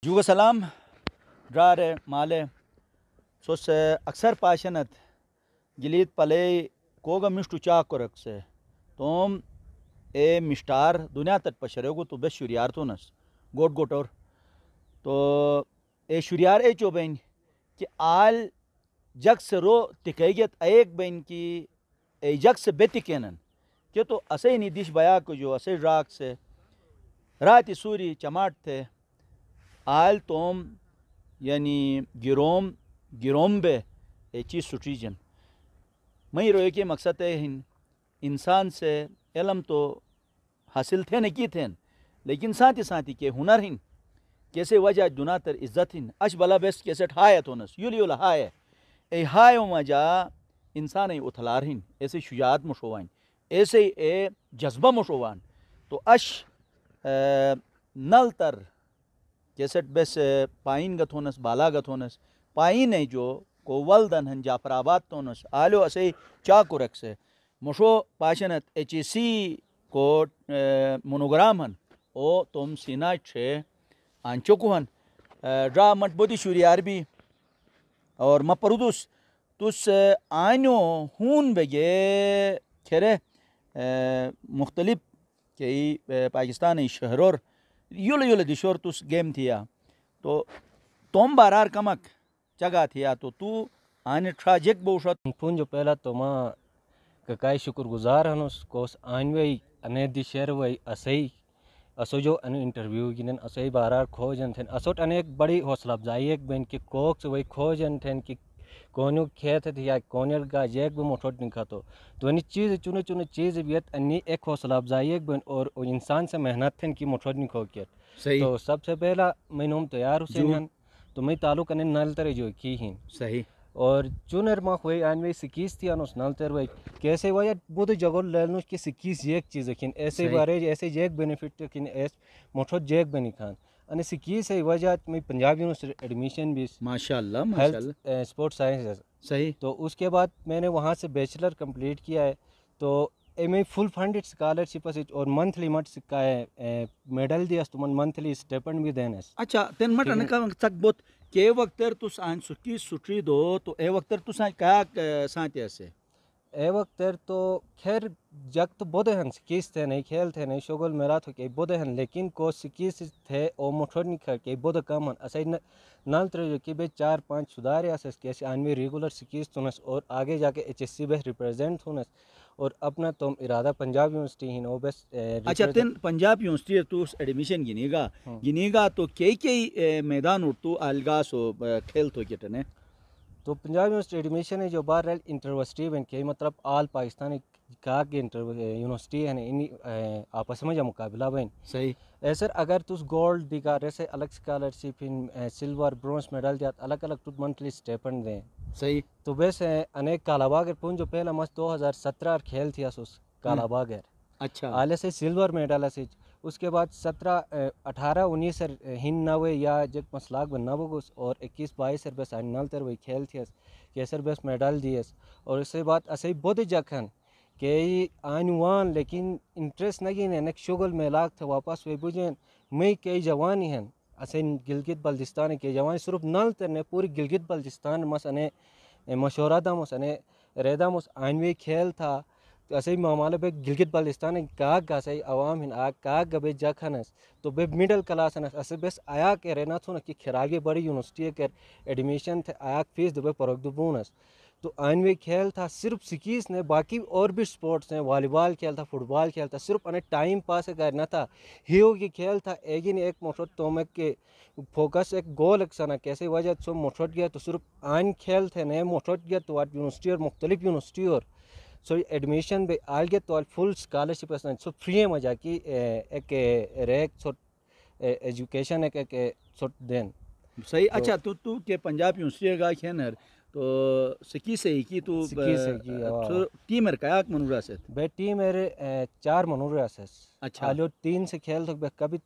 Juga salam, drare male, sos aksar passionat, gilit palei koga mishtu chakorakse. Tom mishtar dunia tat pasharego to bes shuriyar tunas. Got gotor. To shuriyar choben ki al jak se ro tikaiget aek ben ki jak se betikenan. کہ تو اسے نہیں دیش بیا کو جو اسے rock سے راتی سوری چماٹ تھے آل توم یعنی گروم بے اے چیز سٹریجن میں روئے کے مقصد ہے انسان سے علم تو حاصل تھے نہ کی تھے لیکن ساتھی ساتھی کے ہنر ہن کیسے وجہ دناتر عزت ہن اش بلا بیس کیسے ٹھائے تونس یولی یولا ہائے اے ہائے مجا انسان ای اتھلار ہن ایسے شجاعت مشوائن ایسے اے جذبہ مشوان تو اش نل تر کیسٹ بس پائن گتھونس بالا گتھونس پائن ہے جو کو ولدن ہن جعفر آباد تونس آلو اسے چاکو رکھسے مشو پاشنت ایچ ای سی کو مونوگرام ہن او تم سینا چھے آنچوکو ہن ڈرا مٹ بودی شوری عربی اور مپرودوس توس آئنو ہون بگے کھرے مختلف کئی پاکستانی شہرور یول دیشور توس گیم تھیا تو توم بارار کمک چگا تھیا تو آنے ٹراجیک بوشت پون جو پہلا تو ماں ککائی شکر گزار ہنوس کوس آنوئی انے دی شہر وئی اسئی اسو جو ان انٹرویو گنن اسئی بارار کھوجن تھن اسوٹ ان ایک بڑی حوصلہ افزائی ایک بین کی کوکس وئی کھوجن تھن کی کونیو کھیت تھیا کونیل کا جیک بھی موٹھوٹ نکھا تو انی چیز چنے چیز بیت انی ایک حوصلہ افزائی ایک بین اور انسان سے محنت تھن کی موٹھوٹ نکھو کیت تو سب سے پہلا میں نوم تیار حسین ہن تو میں تعلق ان نل ترے جو کی ہن صحیح اور چونر ما ہوئی آنوی سکیس تھی انوس نل تر وئی کیسے ویا بود جگل لنوش کی سکیس ایک چیز کن ایسے بارے ایسے ایک بینیفٹ کن ایس موٹھوٹ جیک بنی کھان ان سکیس ہے وجہ میں پنجاب یونیورسٹی ایڈمیشن بھی ماشاءاللہ ہیلتھ اسپورٹ سائنس صحیح تو اس کے بعد میں نے وہاں سے بیچلر کمپلیٹ کیا ہے تو میں فل فنڈڈ اسکالرشپ اور منتھلی مٹ سکا ہے میڈل دیس تو منتھلی اسٹیپنڈ بھی دینس اچھا تین مٹ ان کا تک بہت کے وقت تس آن سکی سٹری دو تو اے وقت تس کیا سانتے ایسے اے وقت تو خیر جگ تو بودے ہن سکیس تھے نہیں کھیل تھے نہیں شغل میرا تو کہ بودے ہن لیکن کو سکیس تھے او مٹھوڑ نہیں کھا کہ بودے کم ہن اسے نال تر جو کہ بے 4-5 سدھار اساس کیسے انوی ریگولر سکیس تونس اور آگے جا کے ایچ ایس سی بے ریپرزینٹ ہونس اور اپنا تم ارادہ پنجاب یونیورسٹی ہن او بس اچھا تین پنجاب یونیورسٹی تو ایڈمیشن گنی گا تو کئی میدان اٹھتو الگاس ہو کھیل تو کٹنے تو پنجاب یونیورسٹی ایڈمیشن ہے جو باہر انٹرورسٹی بن کے مطلب آل پاکستانی کا یونیورسٹی ہے ان آپس میں جو مقابلہ بین صحیح ایسر اگر تس گولڈ دیگا ریسے الگ اسکالرشپ سلور برونز میڈل دیات الگ الگ تو منتھلی اسٹیپنڈ دیں صحیح تو ویسے انیک کالا باغر پون جو پہلا مس 2017 کھیل تھی اس کالا باغر اچھا آلے سے سلور میڈل سے اس کے بعد 18-19 ہن نوے یا جب مسلاک بن نو گس اور 21-22 بس نل تر وہی کھیل تھی کیسر بس میڈل دیس اور اس کے بعد اسے بود جکھن کہ آنوان لیکن انٹرسٹ نگین نیک شغل میں لاگ تھا واپس وی بجین میں کئی جوانی ہیں اسے گلگت بلتستان کے جوانی صرف نل تر نے پوری گلگت بلتستان مس انے مشورہ دمس انے ریدا مس آنوی کھیل تھا تو اسے معاملہ بے گلگت بلتستان کاگ گاسے عوام ہن آگ کاگ گبے جکھنس تو بے مڈل کلاس نس اسے بس آیا کہ رہنا تھو کہ کھراگے بڑی یونیورسٹی کر ایڈمیشن تھے آیا فیس دبے پروگ دبونس تو آئنوی کھیل تھا صرف سکیس نے باقی اور بھی سپورٹس ہیں والی بال کھیل تھا فٹ بال کھیل تھا صرف انہیں ٹائم پاس کرنا تھا ہیو کی کھیل تھا ایگن ایک موٹھوٹ تومک کے فوکس ایک گول اکسانا کیسے وجہ سو موٹھوٹ گیا تو صرف آئن کھیل تھے نئے موٹھوٹ گیا تو یونیورسٹی اور مختلف یونیورسٹی اور سو ایڈمیشن بھی آل گیا تو فل اسکالرشپ سو فری مجا کی ایک ریک چھوٹ ایجوکیشن ایک چھوٹ دین صحیح اچھا تو کہ پنجاب یونیورسٹی کا کھینر تو سکی سے ہی کی تو ٹیم ہے کیا منورہ سے بے ٹیم میرے 4 منورہ سے اچھا آلو 3 سے کھیل تو کبھی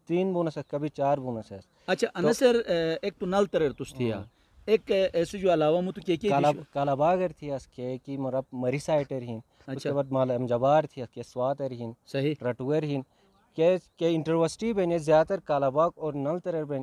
3 بونس ہے کبھی 4 بونس ہے اچھا انسر ایک تو نل ترر تس تھیا ایک ایسے جو علاوہ مو تو کہ کالا باغر تھی اس کے کی مرب مری سائٹر ہین اس کے بعد مال جوار تھی کہ سواتر ہین صحیح رٹویر ہین کہ انٹرورسٹی بین زیادہ تر کالا باغ اور نل ترر بین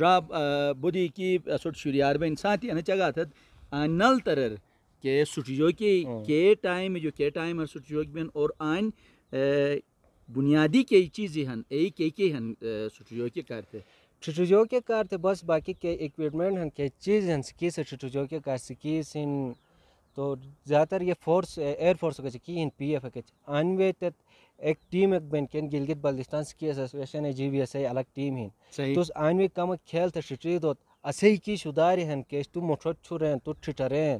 راب بودی کی اسوٹ شریار بین ساتھی انا چگا تھا نل ترر کے سٹیو کے ٹائم جو کے ٹائم اور سٹیو بین اور آن بنیادی کی چیزیں ہن کے ہن سٹیو کے کرتے ٹھٹھجو کے کار تھے بس باقی کے اکوپمنٹ ہیں کے چیز ہیں سکی سے ٹھٹھجو کے کار سکی سن تو زیادہ تر یہ فورس ایئر فورس کے کی ان پی ایف کے انوے تت ایک ٹیم ایک بن کین گلگت بلتستان سکی ایسوسیشن ہے جی وی ایس ای الگ ٹیم ہیں تو انوے کم کھیل تھا شٹری دو اسے کی شدار ہیں کہ تو موٹھٹ چھو رہے ہیں تو ٹھٹرے ہیں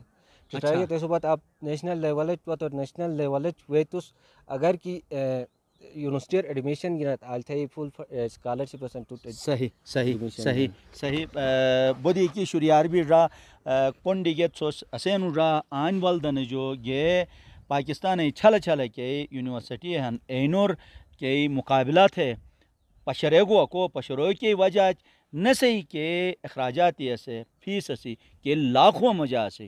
ٹھٹرے تو بعد آپ نیشنل لیول تو نیشنل لیول وے تو اگر کی یونیورسٹی ایڈمیشن گرات آل تھے فل اسکالرشپ صحیح صحیح صحیح صحیح بودی کی شریار بھی را کنڈی گیت سوس اسین را آن والدن جو گے پاکستان چھل چھل کے یونیورسٹی ہن اینور کے مقابلہ تھے پشریگو کو پشرو کی وجہ نہ صحیح کے اخراجات ایسے فیس اسی کہ لاکھوں مجا سے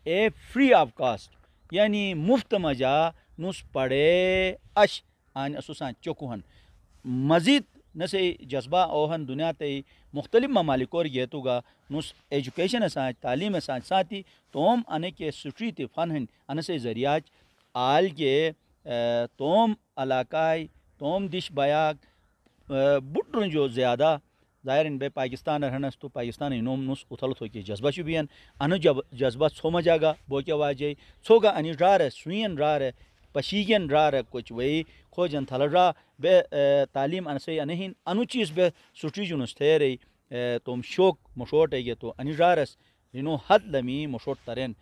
اے فری آف کاسٹ یعنی مفت مجا نس پڑے اش آن اسوسان چوکوہن مزید نسے جذبہ اوہن دنیا تے مختلف ممالک اور گیتو گا نس ایجوکیشن اسان تعلیم اسان ساتھی توم انے کے سٹری تے فن ہن ان سے ذریعہ آل کے توم علاقائی توم دش بیاگ بٹرن جو زیادہ ظاہر ان بے پاکستان رہنس تو پاکستان نوم نس اتھل تھو کے جذبہ شبین انو جذبہ چھوما جاگا بو کیا واجے چھوگا انی رار سوین رار پشیگن رار کچھ وہی کھوجن تھل را بے تعلیم انسے انہین انو چیز بے سٹری جنس تھے رہی توم شوق مشوٹ ہے تو انی رارس رینو حد لمی مشوٹ ترین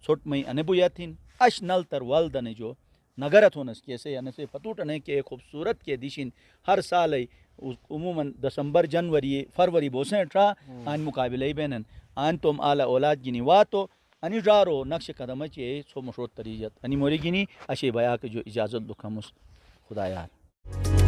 چھوٹ میں انبو یاتھین اش نل تر والدن جو نگرت ہونس کیسے انسے پتوٹنے کے خوبصورت کے دیشین ہر سال عموماً دسمبر جنوری فروری بوسیں ٹرا آن مقابلے بینن آن توم آلا اولاد گینی واتو انی رارو نقش قدم چے سو مشروط تریجت انی موری گینی اشی بیا کے جو اجازت دکھمس خدا یار